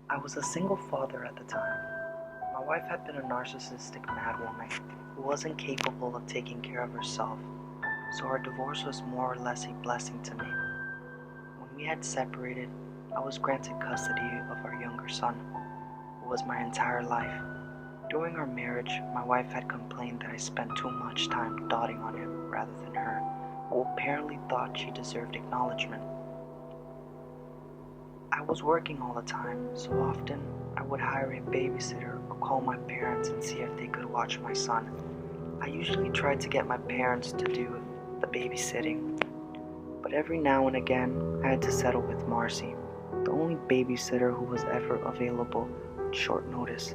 I was a single father at the time. My wife had been a narcissistic madwoman who wasn't capable of taking care of herself, so our divorce was more or less a blessing to me. When we had separated, I was granted custody of our younger son, who was my entire life. During our marriage, my wife had complained that I spent too much time doting on him rather than her, who apparently thought she deserved acknowledgement. I was working all the time, so often I would hire a babysitter or call my parents and see if they could watch my son. I usually tried to get my parents to do the babysitting, but every now and again I had to settle with Marcy, the only babysitter who was ever available at short notice.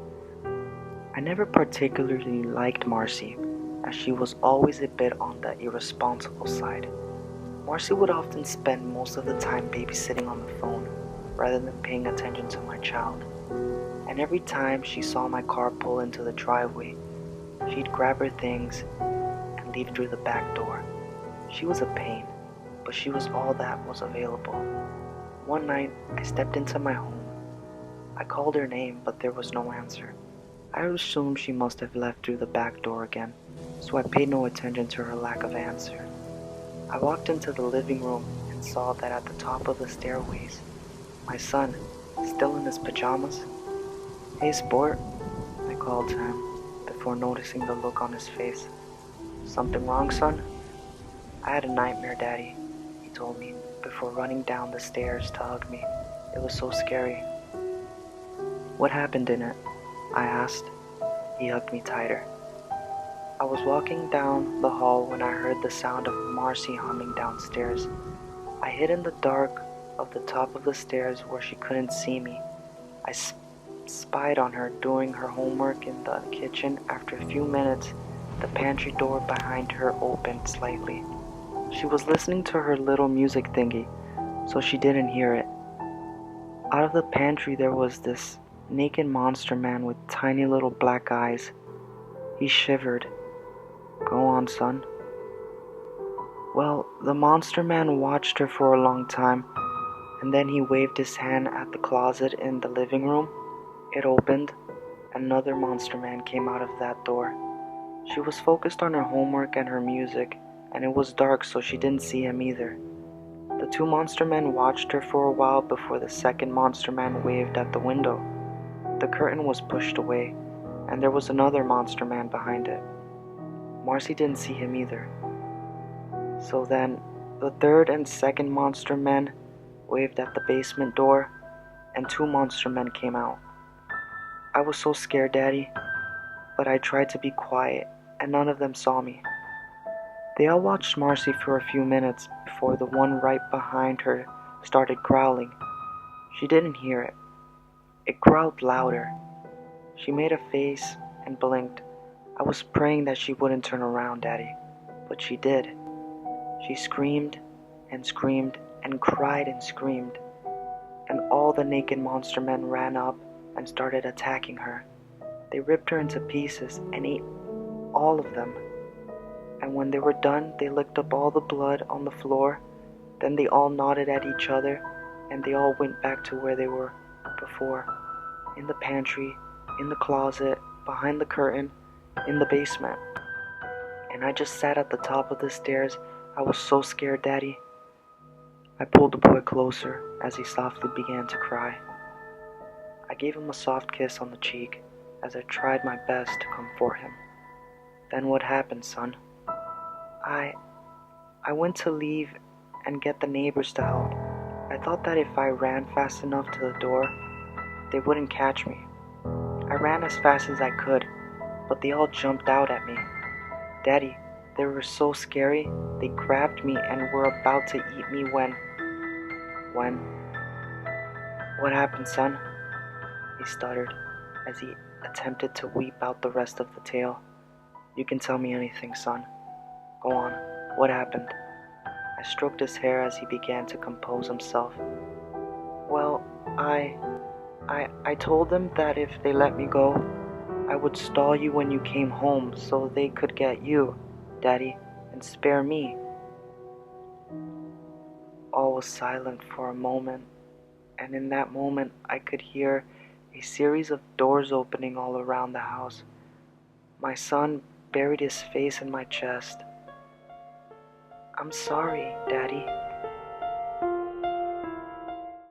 I never particularly liked Marcy, as she was always a bit on the irresponsible side. Marcy would often spend most of the time babysitting on the phone, rather than paying attention to my child. And every time she saw my car pull into the driveway, she'd grab her things and leave through the back door. She was a pain, but she was all that was available. One night, I stepped into my home. I called her name, but there was no answer. I assumed she must have left through the back door again, so I paid no attention to her lack of answer. I walked into the living room and saw that at the top of the stairways, my son, still in his pajamas. "Hey, sport," I called to him, before noticing the look on his face. "Something wrong, son?" "I had a nightmare, Daddy," he told me, before running down the stairs to hug me. It was so scary. "What happened in it?" I asked. He hugged me tighter. I was walking down the hall when I heard the sound of Marcy humming downstairs. I hid in the dark of the top of the stairs where she couldn't see me. I spied on her doing her homework in the kitchen. After a few minutes, the pantry door behind her opened slightly. She was listening to her little music thingy, so she didn't hear it. Out of the pantry there was this naked monster man with tiny little black eyes. He shivered. "Go on, son." Well, the monster man watched her for a long time, and then he waved his hand at the closet in the living room. It opened. Another monster man came out of that door. She was focused on her homework and her music, and it was dark, so she didn't see him either. The two monster men watched her for a while before the second monster man waved at the window. The curtain was pushed away, and there was another monster man behind it. Marcy didn't see him either. So then, the third and second monster men waved at the basement door, and two monster men came out. I was so scared, Daddy, but I tried to be quiet, and none of them saw me. They all watched Marcy for a few minutes before the one right behind her started growling. She didn't hear it. It growled louder. She made a face and blinked. I was praying that she wouldn't turn around, Daddy, but she did. She screamed and screamed and cried and screamed, and all the naked monster men ran up and started attacking her. They ripped her into pieces and ate all of them. And when they were done, they licked up all the blood on the floor. Then they all nodded at each other, and they all went back to where they were before. In the pantry, in the closet, behind the curtain, in the basement. And I just sat at the top of the stairs. I was so scared, Daddy. I pulled the boy closer as he softly began to cry. I gave him a soft kiss on the cheek as I tried my best to comfort him. "Then what happened, son?" I went to leave and get the neighbors to help. I thought that if I ran fast enough to the door, they wouldn't catch me. I ran as fast as I could, but they all jumped out at me. Daddy, they were so scary, they grabbed me and were about to eat me when... "What happened, son?" he stuttered as he attempted to weep out the rest of the tale. "You can tell me anything, son. Go on. What happened?" I stroked his hair as he began to compose himself. "Well, I told them that if they let me go, I would stall you when you came home so they could get you, Daddy, and spare me." All was silent for a moment, and in that moment I could hear a series of doors opening all around the house. My son buried his face in my chest. "I'm sorry, Daddy,"